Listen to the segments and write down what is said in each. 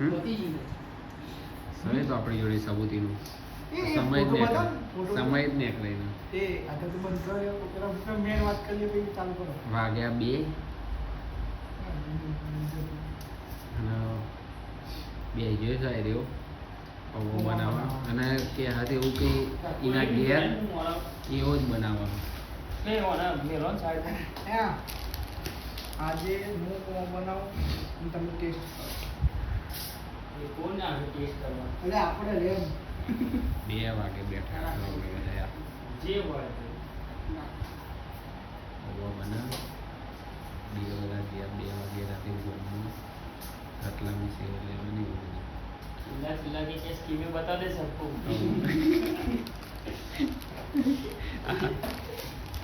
સમય તો આપણી જોડે સબૂતીનું સમય જ નીકળે વાગ્યા 2 અને 2 જોઈ જાય રહ્યો પૌવો બનાવવા અને કે હાથે એવું કે એના ઘેર એવો જ બનાવવાનો આજે હું બનાવું તમે ટેસ્ટ કોણ આવે ટેસ્ટ કરવા એટલે આપણે લે 2 વાગે બેઠા જે હોય પૌવો બનાવ 2 વાગે રાતે ગોળનું આટલાની સેવ લેવાની चिल्ला के क्या स्कीम में बता दे सबको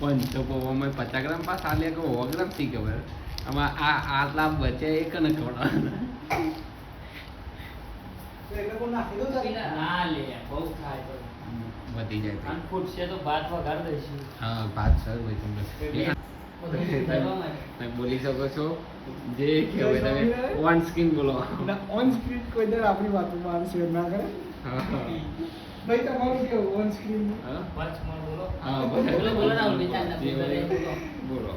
500 પૌવામાં 50 ગ્રામ પાસ આલે કે 100 ગ્રામ થી ખબર આમાં આટલા બચે એક ને ખવડાવવાના ના લે બહુ ખાય તો વધી જાય અને ફૂટશે તો ભાત વઘાર દઈશું હા ભાત સર હોય તમે બોલી શકો છો જે કહેવાય તમે ઓન સ્ક્રીન બોલો ઓન સ્ક્રીન કોઈ દર આપણી વાતો માં શેર ના કરે ભાઈ તમારું કેવું ઓન સ્ક્રીન પાંચ માં બોલો હા બોલો ના બોલો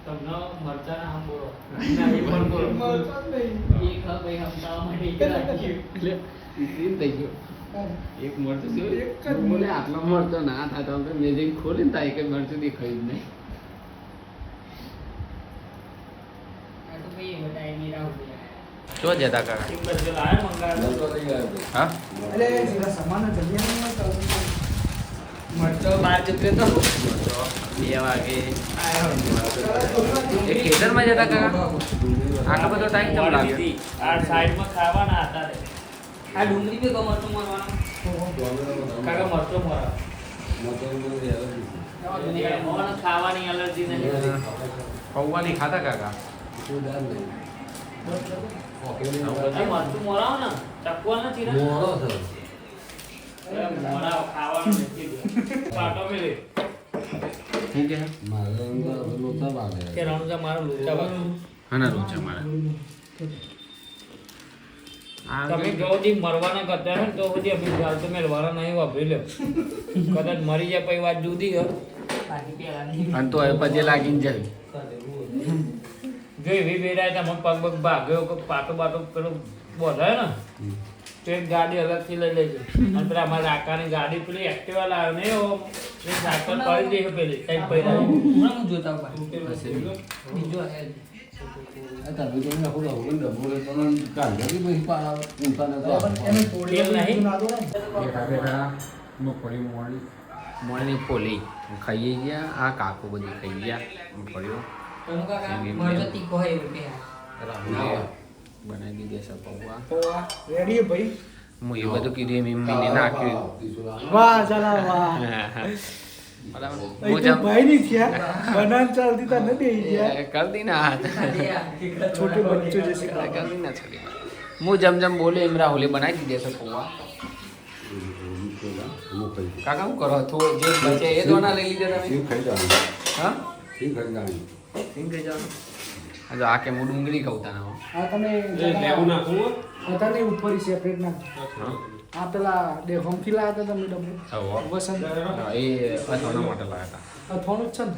તમને મરચા ના હમ બોલો ના એ પણ બોલો મરચા નહીં એક હા ભાઈ હમતાવા માટે એક રાખ્યું એટલે સીન થઈ ગયો એક મરચું છે એક જ બોલે આટલો મરચો ના થાય તો મેં જઈને ખોલીને થાય કે મરચું દેખાયું જ નહીં શું જતા કાકા હા અલે જરા સામાન જલ્દી મરચો 12 રૂપિયા તો 2 વાગે એ ખેતરમાં જતા કાકા આટલો બધો ટાઈમ કેમ લાગે આ સાઈડમાં ખાવાના હતા રે આ ડુંગળી પે મરચો મારવાનો કાકા મરચો મારા ખાવાની એલર્જી નહીં પૌવાની ખાતા કાકા મરચું મોરાવ ને ચકવા ના ચીરા મોરાવ ખાવાનું નથી પાટો મેલે શું કે કે રણુજા મારો લોચા બાકી હાના રોચા મારા તમે જો દી મરવાના કરતા હે તો સુધી અભી ગાલ તો મેલવાના નહીં વાપરી લે કદાચ મરી જાય પછી વાત જુદી હે અને તો એ પછી લાગીને જાય જો એવી વેરાય તો મને પગ પગ ભાગ્યો કે પાટો બાટો પેલો બોધાય ને તો એક ગાડી અલગથી લઈ લેજો અને પેલા અમારા આકાની ગાડી પેલી એક્ટિવા લાવ્યો ને એ સાયકલ પડી દે પેલી કઈ પહેલા હું જોતા બીજો મોણી ફોલી ખાઈએ ગયા આ કાકો બધી ખાઈ ગયા ફળ્યો બનાવી દીધે છે પૌવા રેડી ભાઈ હું એ બધું કીધું એમ મમ્મીને નાખ્યું વાહ ચલા વાહ ભાઈ ની થયા બનાન ચાલતી તા નથી ગયા કર દી ના છોટે બચ્ચો જैसे કર દી ના છોડી હું જમ બોલે એમ રાહુલે બનાવી દીધે છે પૌવા કાકા શું કરો થોડું જે બચે એ દોના લઈ લીધા તમે હા સિંગ ખાઈ જવાનું આજે આ કે હું ડુંગળી ખાઉં તાના આ તમે લેવું નાખું બધાને ઉપર સેપરેટ નાખ આ પેલા ડેફમ થી લાયા હતા તમે ડબ્બુ વસંત એ અથાણા માટે લાયા અથોણું જ છે ને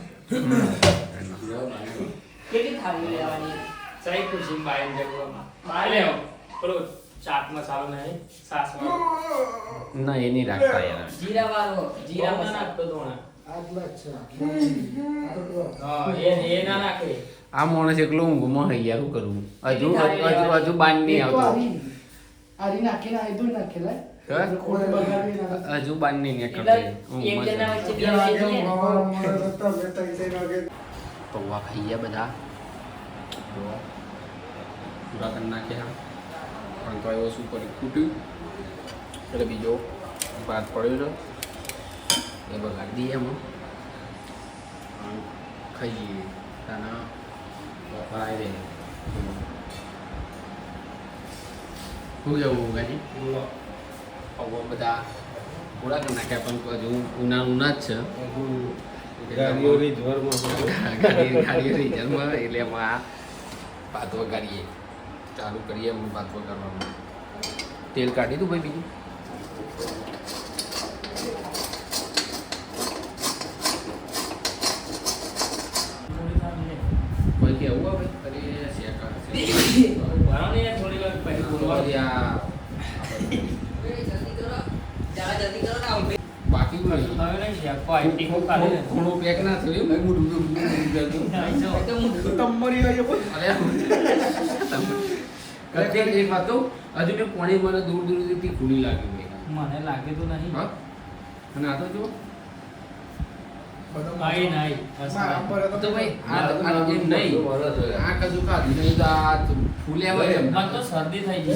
કેટલી થાળી લેવાની સહી ખુશી બાયન જગવામાં બાય લેવો પેલો ચાટ મસાલો નહીં સાસ વાળો હતા ના એ નહીં રાખતા યાર જીરા વાળો જીરા મસાલો નાખતો દોણા આટલા છે એ ના નાખે આ માણસ એકલો ઊંઘમાં હૈ યાર શું કરું હજુ બાંધ નહીં આવતો આરી નાખી ના આઈ નાખેલા હજુ બાંધ નહીં પૌવા ખાઈ ગયા બધા પૂરા કરી નાખ્યા પણ તો એવો શું કરી ખૂટ્યું એટલે બીજો ભાત પડ્યો એ બગાડી દઈએ એમાં ખાઈએ તાના વફરાય દે શું જવું ગાજી પૌવા બધા પૂરા કરી નાખ્યા પણ હજુ ઉના જ છે ગાડીઓ રિઝર્વમાં એટલે એમાં ભાત વગાડીએ ચાલુ કરીએ એમ વાત કરવાનું. તેલ કાઢી દઉં ભાઈ બીજું. કોઈ કેવું આવે અરે શેકા ભણો ને યાર થોડી વાર પછી બોલવા દે. બાકી કોઈ હવે નહીં યાર કોઈ ટીકો કાઢે ને. ખૂણો પેક ના થયો એમ હું તમારી આ બોલ અરે કચ્ચે એક વાત તો હજુ મેં પાણી મને દૂર દૂર સુધી ખૂણી લાગી ગઈ. મને લાગે તો નહીં. હા અને આ તો જો આઈ નાઈ તો ભાઈ આ એમ નહીં આ કશું ખાધું નહીં તો આ ફૂલ્યા હોય મને તો શરદી થઈ ગઈ.